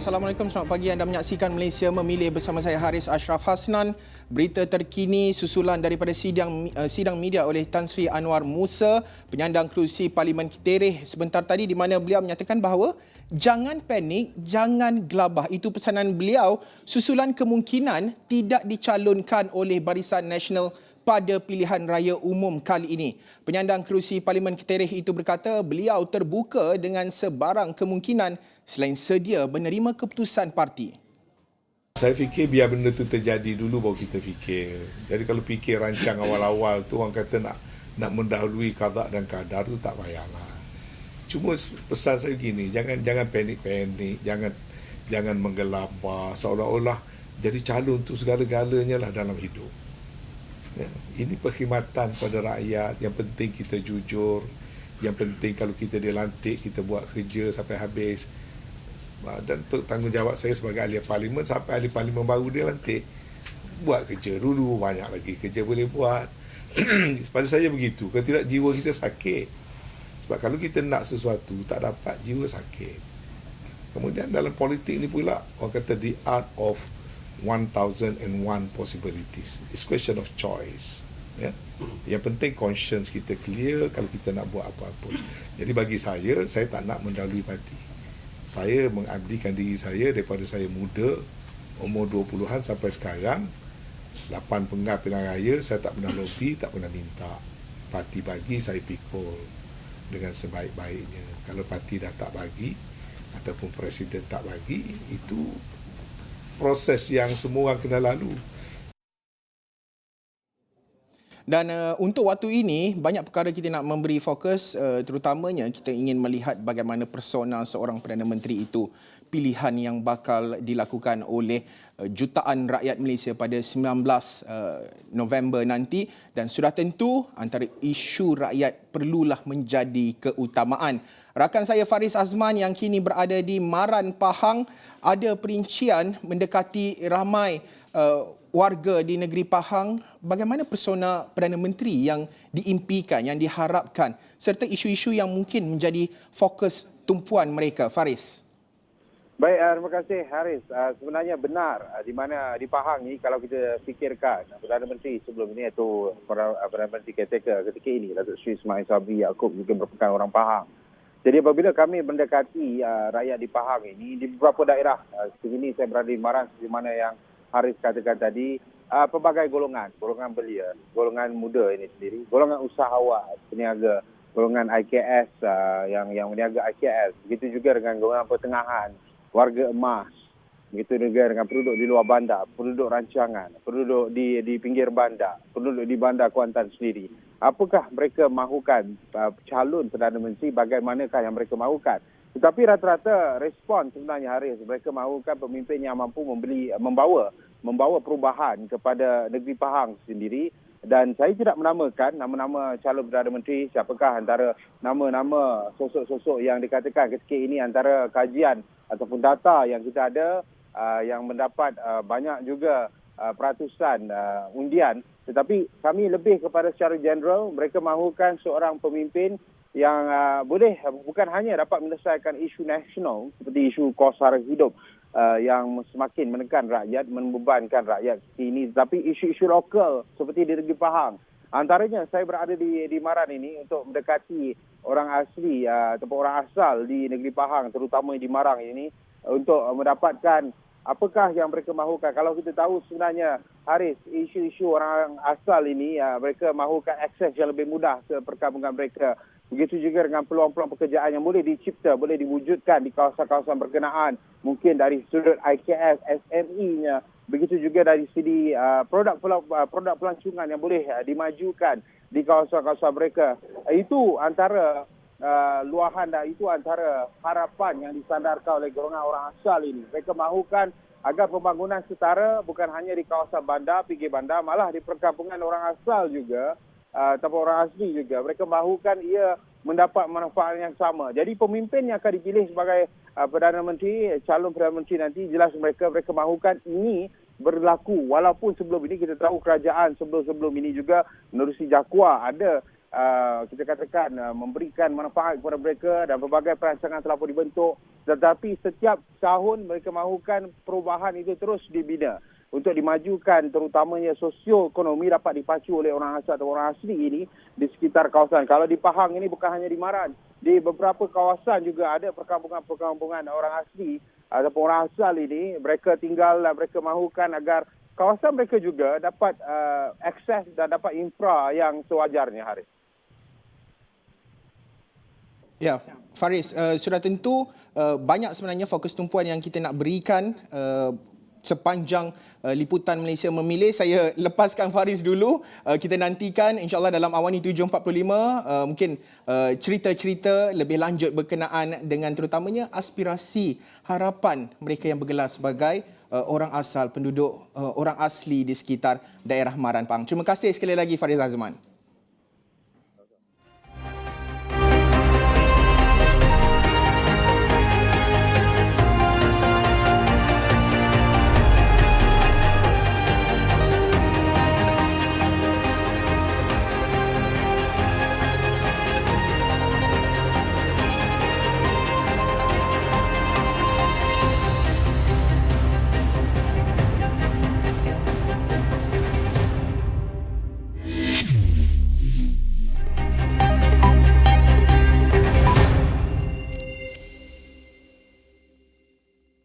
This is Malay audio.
Assalamualaikum, selamat pagi. Anda menyaksikan Malaysia Memilih bersama saya Haris Ashraf Hasnan. Berita terkini susulan daripada sidang media oleh Tan Sri Anwar Musa, penyandang kerusi Parlimen Ketereh sebentar tadi, di mana beliau menyatakan bahawa jangan panik, jangan gelabah. Itu pesanan beliau susulan kemungkinan tidak dicalonkan oleh Barisan Nasional pada pilihan raya umum kali ini. Penyandang kerusi Parlimen Ketereh itu berkata beliau terbuka dengan sebarang kemungkinan selain sedia menerima keputusan parti. Saya fikir biar benda tu terjadi dulu baru kita fikir. Jadi kalau fikir rancang awal-awal tu orang kata nak mendahului qada dan qadar tu tak payahlah. Cuma pesan saya begini, jangan panik-panik, jangan menggelabah seolah-olah jadi calon tu segala-galanya lah dalam hidup. Ya, ini perkhidmatan pada rakyat. Yang penting kita jujur. Yang penting kalau kita dilantik, kita buat kerja sampai habis. Dan tanggungjawab saya sebagai ahli parlimen, sampai ahli parlimen baru dia lantik, buat kerja dulu, banyak lagi kerja boleh buat. Pada saya begitu. Kalau tidak, jiwa kita sakit. Sebab kalau kita nak sesuatu tak dapat, jiwa sakit. Kemudian dalam politik ni pula, orang kata the art of 1001 possibilities. It's question of choice. Ya? Yang penting conscience kita clear kalau kita nak buat apa-apa. Jadi bagi saya tak nak mendahului parti. Saya mengabdikan diri saya daripada saya muda, umur 20-an sampai sekarang. 8 penggal pilihan raya, saya tak pernah lobby, tak pernah minta. Parti bagi, saya pikul dengan sebaik-baiknya. Kalau parti dah tak bagi, ataupun presiden tak bagi, itu proses yang semua orang kena lalu. Dan untuk waktu ini, banyak perkara kita nak memberi fokus, terutamanya kita ingin melihat bagaimana persona seorang Perdana Menteri itu, pilihan yang bakal dilakukan oleh jutaan rakyat Malaysia pada 19 November nanti, dan sudah tentu antara isu rakyat perlulah menjadi keutamaan. Rakan saya Faris Azman yang kini berada di Maran, Pahang, ada perincian mendekati ramai warga di negeri Pahang, bagaimana persona Perdana Menteri yang diimpikan, yang diharapkan, serta isu-isu yang mungkin menjadi fokus tumpuan mereka. Faris. Baik, terima kasih Haris. Sebenarnya benar di mana di Pahang ni, kalau kita fikirkan Perdana Menteri sebelum ini, iaitu Perdana Menteri ketika ini, Datuk Seri Ismail Sabri Yaakob, juga merupakan orang Pahang. Jadi apabila kami mendekati rakyat di Pahang ini, di beberapa daerah, seperti saya berada di Maran, di mana yang Haris katakan tadi, pelbagai golongan belia, golongan muda ini sendiri, golongan usahawan, peniaga, golongan IKS yang meniaga IKS, begitu juga dengan golongan pertengahan, warga emas, begitu juga dengan penduduk di luar bandar, penduduk rancangan, penduduk di pinggir bandar, penduduk di bandar Kuantan sendiri. Apakah mereka mahukan calon Perdana Menteri, bagaimanakah yang mereka mahukan? Tetapi rata-rata respon sebenarnya Haris, mereka mahukan pemimpin yang mampu membawa perubahan kepada negeri Pahang sendiri. Dan saya tidak menamakan nama-nama calon Perdana Menteri, siapakah antara nama-nama sosok-sosok yang dikatakan ketika ini, antara kajian ataupun data yang kita ada, yang mendapat banyak juga peratusan undian. Tetapi kami lebih kepada secara general, mereka mahukan seorang pemimpin yang boleh bukan hanya dapat menyelesaikan isu nasional seperti isu kos sara hidup yang semakin menekan rakyat, membebankan rakyat ini, tetapi isu-isu lokal seperti di negeri Pahang. Antaranya saya berada di Maran ini untuk mendekati orang asli ataupun orang asal di negeri Pahang, terutama di Marang ini, untuk mendapatkan apakah yang mereka mahukan. Kalau kita tahu sebenarnya Haris, isu-isu orang asal ini, mereka mahukan akses yang lebih mudah ke perkampungan mereka. Begitu juga dengan peluang-peluang pekerjaan yang boleh dicipta, boleh diwujudkan di kawasan-kawasan berkenaan. Mungkin dari sudut IKS, SME-nya. Begitu juga dari segi produk pelancongan yang boleh dimajukan di kawasan-kawasan mereka. Itu antara luahan dan itu antara harapan yang disandarkan oleh golongan orang asal ini. Mereka mahukan agar pembangunan setara bukan hanya di kawasan bandar, pinggir bandar, malah di perkampungan orang asal juga, ataupun orang asli juga. Mereka mahukan ia mendapat manfaat yang sama. Jadi pemimpin yang akan dipilih sebagai Perdana Menteri, calon Perdana Menteri nanti, jelas mereka mahukan ini berlaku. Walaupun sebelum ini kita tahu kerajaan sebelum ini juga menerusi Jakwa ada kita katakan memberikan manfaat kepada mereka dan pelbagai perancangan telah pun dibentuk, tetapi setiap tahun mereka mahukan perubahan itu terus dibina untuk dimajukan, terutamanya sosioekonomi dapat dipacu oleh orang asal atau orang asli ini di sekitar kawasan. Kalau di Pahang ini bukan hanya di Maran, di beberapa kawasan juga ada perkampungan-perkampungan orang asli ataupun orang asal ini, mereka tinggal dan mereka mahukan agar kawasan mereka juga dapat akses dan dapat infra yang sewajarnya, Haris. Ya, Faris, sudah tentu banyak sebenarnya fokus tumpuan yang kita nak berikan sepanjang liputan Malaysia Memilih. Saya lepaskan Faris dulu. Kita nantikan insyaAllah dalam Awani 7.45 mungkin cerita-cerita lebih lanjut berkenaan dengan terutamanya aspirasi, harapan mereka yang bergelar sebagai orang asal, penduduk, orang asli di sekitar daerah Maran Pahang. Terima kasih sekali lagi Faris Azman.